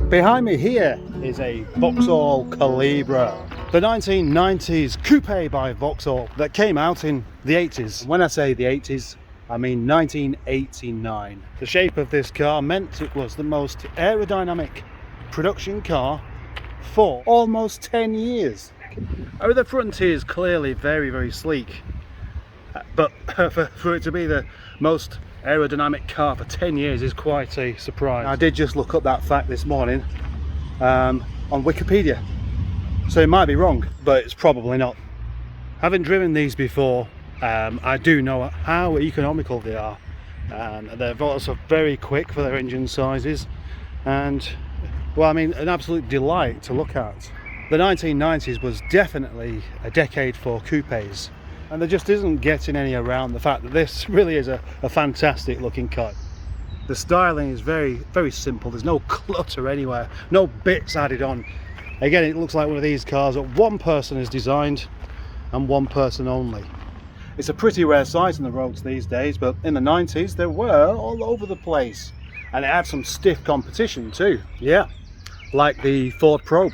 Behind me here is a Vauxhall Calibra, the 1990s coupe by Vauxhall that came out in the 80s. When I say the 80s, I mean 1989. The shape of this car meant it was the most aerodynamic production car for almost 10 years. I mean, the front is clearly very, very sleek, but for it to be the most aerodynamic car for 10 years is quite a surprise. I did just look up that fact this morning on Wikipedia, so it might be wrong, but it's probably not. Having driven these before, I do know how economical they are, and they're also very quick for their engine sizes, and well, I mean, an absolute delight to look at. The 1990s was definitely a decade for coupes, and there just isn't getting any around the fact that this really is a fantastic looking car. The styling is very, very simple. There's no clutter anywhere, no bits added on. Again, it looks like one of these cars that one person has designed and one person only. It's a pretty rare sight on the roads these days, but in the 90s they were all over the place, and it had some stiff competition too. Yeah, like the Ford Probe.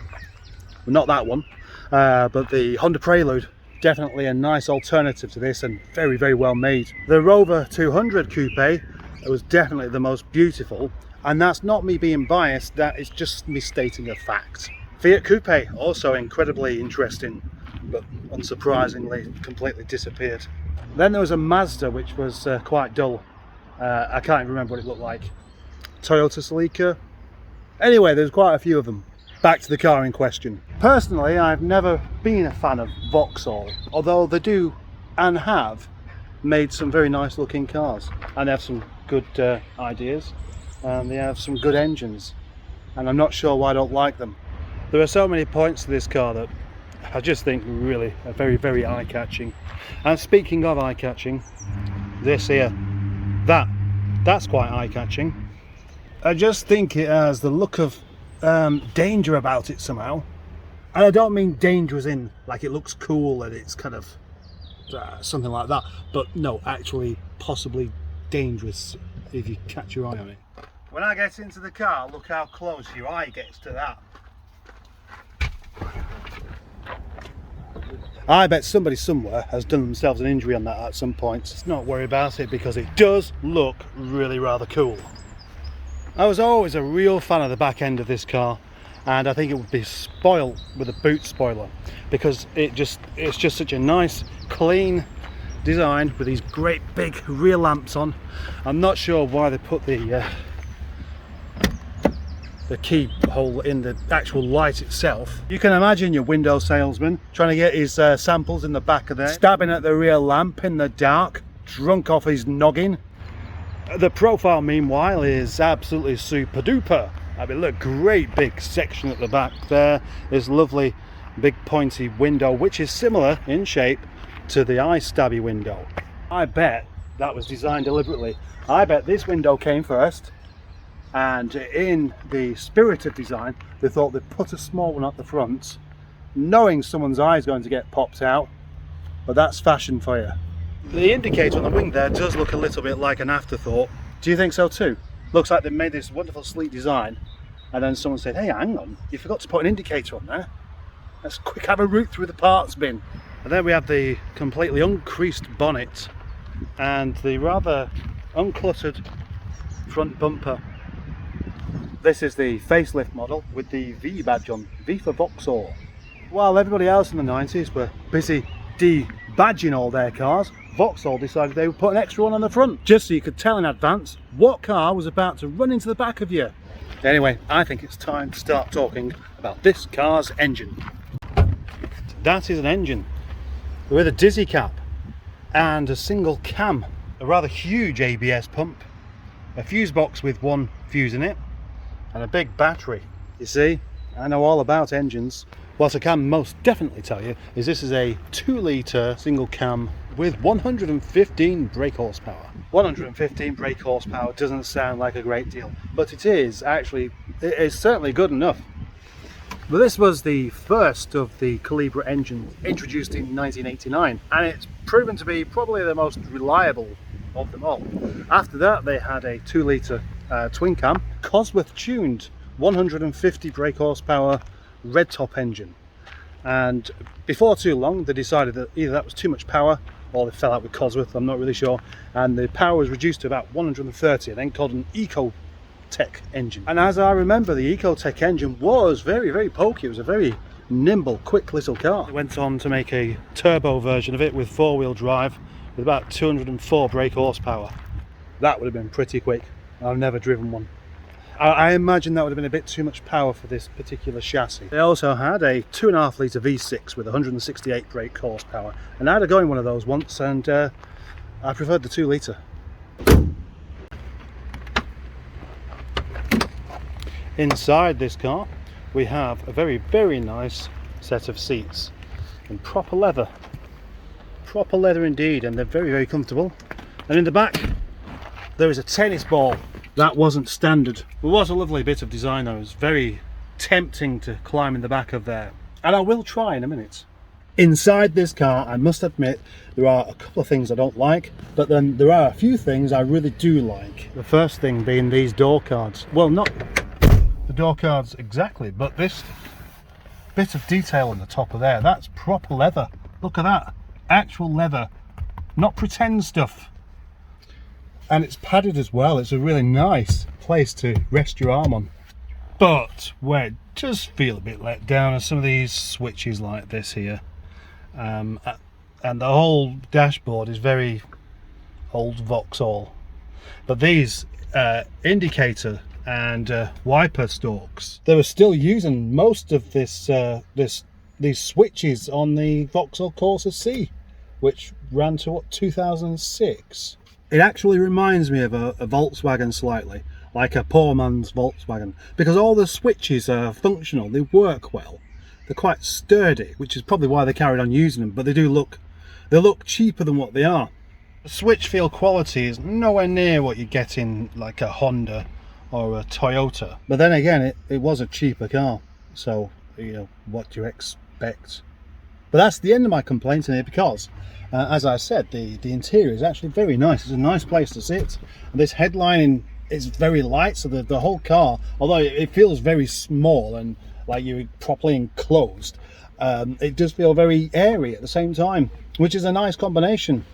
Not that one, but the Honda Prelude. Definitely a nice alternative to this, and very, very well made. The Rover 200 coupe was definitely the most beautiful, and that's not me being biased, that is just me stating a fact. Fiat Coupe, also incredibly interesting, but unsurprisingly completely disappeared. Then there was a Mazda which was quite dull. I can't even remember what it looked like. Toyota Celica. Anyway, there's quite a few of them. Back to the car in question. Personally, I've never been a fan of Vauxhall, although they do and have made some very nice looking cars, and they have some good ideas, and they have some good engines, and I'm not sure why I don't like them. There are so many points to this car that I just think really are very, very eye-catching. And speaking of eye-catching, this here, that's quite eye-catching. I just think it has the look of danger about it somehow, and I don't mean danger as in like it looks cool and it's kind of something like that, but no, actually possibly dangerous if you catch your eye on it. When I get into the car, look how close your eye gets to that. I bet somebody somewhere has done themselves an injury on that at some point. Let's not worry about it because it does look really rather cool. I was always a real fan of the back end of this car, and I think it would be spoiled with a boot spoiler because it's just such a nice clean design with these great big rear lamps on. I'm not sure why they put the keyhole in the actual light itself. You can imagine your window salesman trying to get his samples in the back of there, stabbing at the rear lamp in the dark, drunk off his noggin. The profile, meanwhile, is absolutely super duper. I mean, look, great big section at the back there. This lovely big pointy window, which is similar in shape to the eye stabby window. I bet that was designed deliberately. I bet this window came first, and in the spirit of design, they thought they'd put a small one at the front, knowing someone's eye is going to get popped out, but that's fashion for you. The indicator on the wing there does look a little bit like an afterthought. Do you think so too? Looks like they made this wonderful sleek design, and then someone said, hey, hang on, you forgot to put an indicator on there. Let's quick have a route through the parts bin. And then we have the completely uncreased bonnet and the rather uncluttered front bumper. This is the facelift model with the V badge on, V for Vauxhall. While everybody else in the 90s were busy de-badging all their cars, Vauxhall decided they would put an extra one on the front, just so you could tell in advance what car was about to run into the back of you. Anyway, I think it's time to start talking about this car's engine. That is an engine with a dizzy cap and a single cam, a rather huge ABS pump, a fuse box with one fuse in it, and a big battery. You see, I know all about engines. What I can most definitely tell you is this is a 2-litre single cam with 115 brake horsepower. 115 brake horsepower doesn't sound like a great deal, but it is certainly good enough. But this was the first of the Calibra engines introduced in 1989, and it's proven to be probably the most reliable of them all. After that, they had a 2-litre twin cam, Cosworth tuned 150 brake horsepower red top engine. And before too long, they decided that either that was too much power or they fell out with Cosworth, I'm not really sure. And the power was reduced to about 130 and then called an Ecotec engine. And as I remember, the Ecotec engine was very pokey. It was a very nimble, quick little car. They went on to make a turbo version of it with 4-wheel drive with about 204 brake horsepower. That would have been pretty quick. I've never driven one. I imagine that would have been a bit too much power for this particular chassis. They also had a 2.5 litre V6 with 168 brake horsepower, and I had a go in one of those once, and I preferred the 2 litre. Inside this car we have a very nice set of seats in proper leather indeed, and they're very comfortable. And in the back there is a tennis ball. That wasn't standard. It was a lovely bit of design though. It was very tempting to climb in the back of there, and I will try in a minute. Inside this car, I must admit, there are a couple of things I don't like, but then there are a few things I really do like. The first thing being these door cards. Well, not the door cards exactly, but this bit of detail on the top of there, that's proper leather. Look at that, actual leather, not pretend stuff. And it's padded as well. It's a really nice place to rest your arm on. But where it does feel a bit let down are some of these switches like this here. And the whole dashboard is very old Vauxhall. But these indicator and wiper stalks, they were still using most of these switches on the Vauxhall Corsa C, which ran to what, 2006. It actually reminds me of a Volkswagen slightly, like a poor man's Volkswagen, because all the switches are functional, they work well, they're quite sturdy, which is probably why they carried on using them, but they look cheaper than what they are. The switch feel quality is nowhere near what you get in like a Honda or a Toyota, but then again it was a cheaper car, so you know, what do you expect? But that's the end of my complaints in here, because as I said, the interior is actually very nice. It's a nice place to sit. And this headlining is very light, so the whole car, although it feels very small and like you're properly enclosed, it does feel very airy at the same time, which is a nice combination.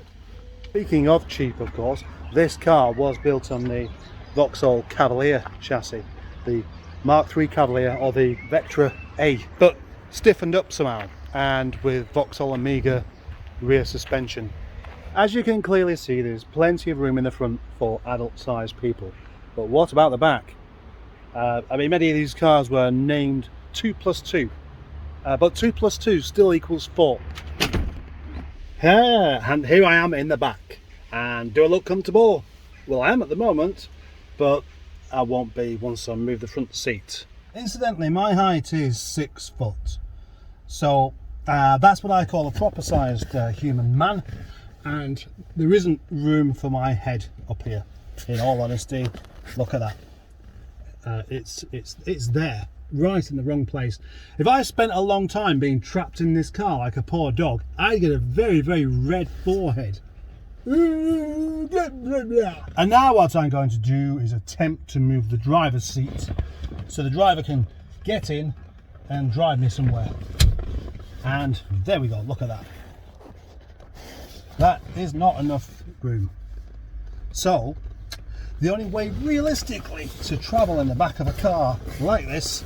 Speaking of cheap, of course, this car was built on the Vauxhall Cavalier chassis, the Mark III Cavalier or the Vectra A, but stiffened up somehow, and with Vauxhall Omega rear suspension. As you can clearly see, there's plenty of room in the front for adult sized people, but what about the back? I mean, many of these cars were named 2+2, but 2+2 still equals 4. And here I am in the back, and do I look comfortable? Well, I am at the moment, but I won't be once I move the front seat. Incidentally, my height is 6 foot, so that's what I call a proper sized human man, and there isn't room for my head up here, in all honesty. Look at that. It's there, right in the wrong place. If I spent a long time being trapped in this car like a poor dog, I'd get a very red forehead. And now what I'm going to do is attempt to move the driver's seat so the driver can get in and drive me somewhere. And there we go, look at that. That is not enough room. So the only way realistically to travel in the back of a car like this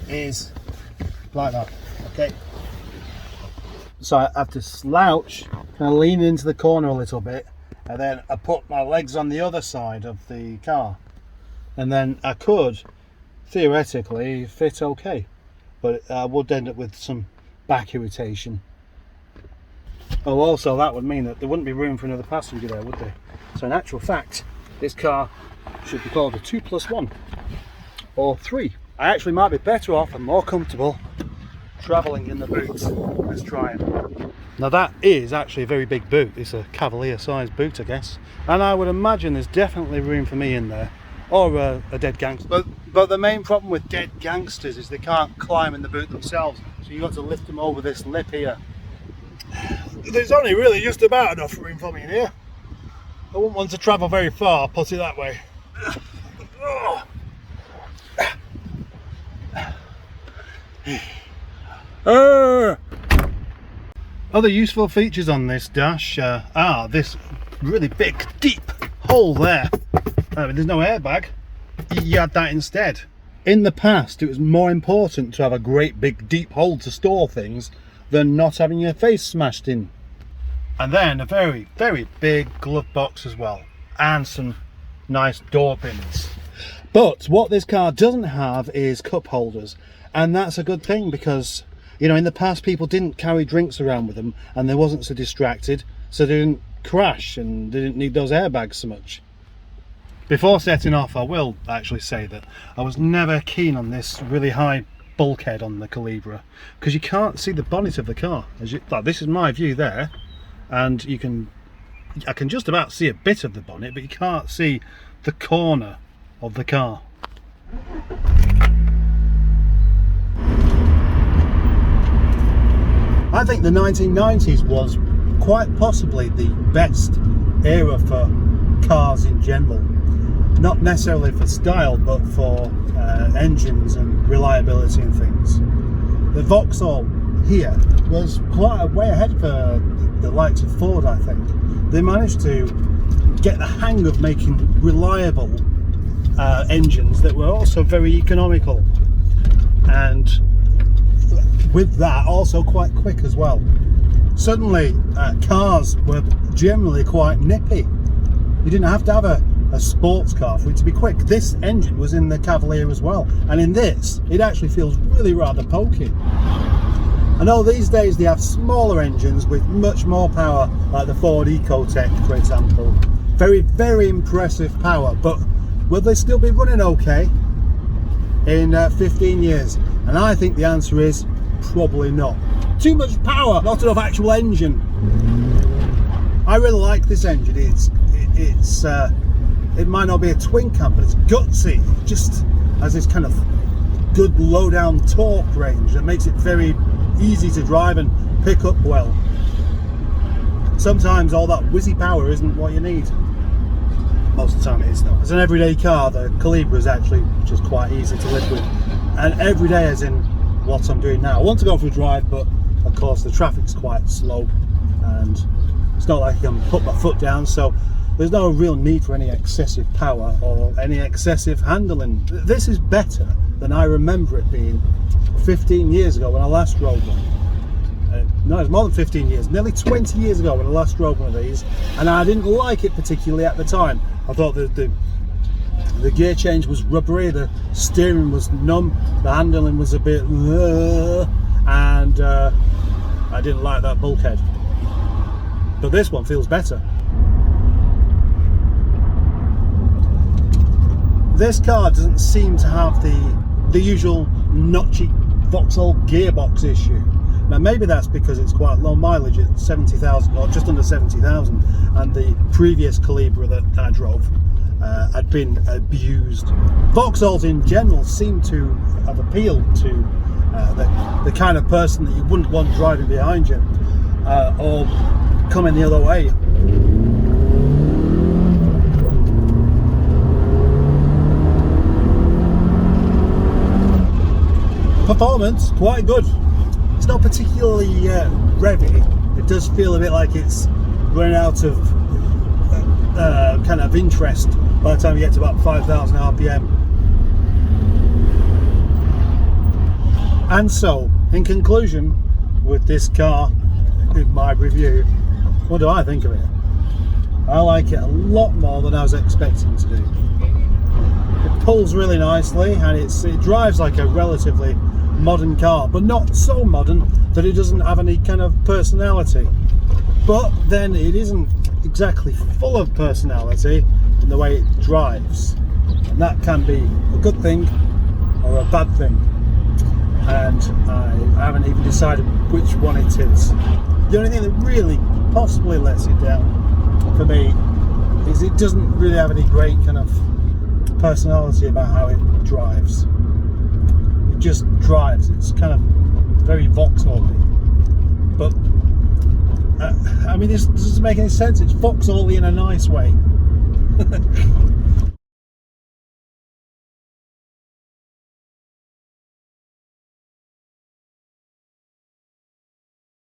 is like that, okay? So I have to slouch, kind of lean into the corner a little bit, and then I put my legs on the other side of the car, and then I could theoretically fit okay, but I would end up with some back irritation. Oh, also that would mean that there wouldn't be room for another passenger there, would there? So in actual fact, this car should be called a 2+1 or 3. I actually might be better off and more comfortable travelling in the boot. Let's try it. Now that is actually a very big boot. It's a Cavalier sized boot, I guess, and I would imagine there's definitely room for me in there, or a dead gangster. But the main problem with dead gangsters is they can't climb in the boot themselves, so you've got to lift them over this lip here. There's only really just about enough room for me in here. I wouldn't want to travel very far, put it that way. Other useful features on this dash are this really big, deep hole there. There's no airbag, you had that instead. In the past, it was more important to have a great big deep hole to store things than not having your face smashed in. And then a very, very big glove box as well, and some nice door pins. But what this car doesn't have is cup holders, and that's a good thing because, you know, in the past people didn't carry drinks around with them and they wasn't so distracted, so they didn't crash and they didn't need those airbags so much. Before setting off, I will actually say that I was never keen on this really high bulkhead on the Calibra, because you can't see the bonnet of the car. Like, this is my view there, and I can just about see a bit of the bonnet, but you can't see the corner of the car. I think the 1990s was quite possibly the best era for cars in general. Not necessarily for style, but for engines and reliability and things. The Vauxhall here was quite a way ahead for the likes of Ford, I think. They managed to get the hang of making reliable engines that were also very economical, and with that also quite quick as well. Suddenly cars were generally quite nippy. You didn't have to have a sports car for it to be quick. This engine was in the Cavalier as well, and in this it actually feels really rather pokey. I know these days they have smaller engines with much more power, like the Ford Ecotec for example. Very, very impressive power, but will they still be running okay in 15 years? And I think the answer is probably not. Too much power, not enough actual engine. I really like this engine. It might not be a twin cam, but it's gutsy. It just has this kind of good low down torque range that makes it very easy to drive and pick up well. Sometimes all that whizzy power isn't what you need. Most of the time it is though. As an everyday car, the Calibra is actually just quite easy to live with. And every day, as in what I'm doing now. I want to go for a drive, but of course the traffic's quite slow and it's not like I can put my foot down, so there's no real need for any excessive power or any excessive handling. This is better than I remember it being 15 years ago when I last drove one. No, it's more than 15 years, nearly 20 years ago when I last drove one of these, and I didn't like it particularly at the time. I thought the gear change was rubbery, the steering was numb, the handling was a bit and I didn't like that bulkhead. But this one feels better. This car doesn't seem to have the usual notchy Vauxhall gearbox issue. Now maybe that's because it's quite low mileage at 70,000 or just under 70,000, and the previous Calibra that I drove had been abused. Vauxhalls in general seem to have appealed to the kind of person that you wouldn't want driving behind you or coming the other way. Performance, quite good. It's not particularly revvy. It does feel a bit like it's running out of kind of interest by the time you get to about 5,000 RPM. And so, in conclusion, with this car, with my review, what do I think of it? I like it a lot more than I was expecting to do. It pulls really nicely, and it drives like a relatively modern car, but not so modern that it doesn't have any kind of personality. But then it isn't exactly full of personality in the way it drives, and that can be a good thing or a bad thing, and I haven't even decided which one it is. The only thing that really possibly lets it down for me is it doesn't really have any great kind of personality about how it drives. It just drives. It's kind of very Vauxhall-y. But I mean, this doesn't make any sense. It's Vauxhall in a nice way.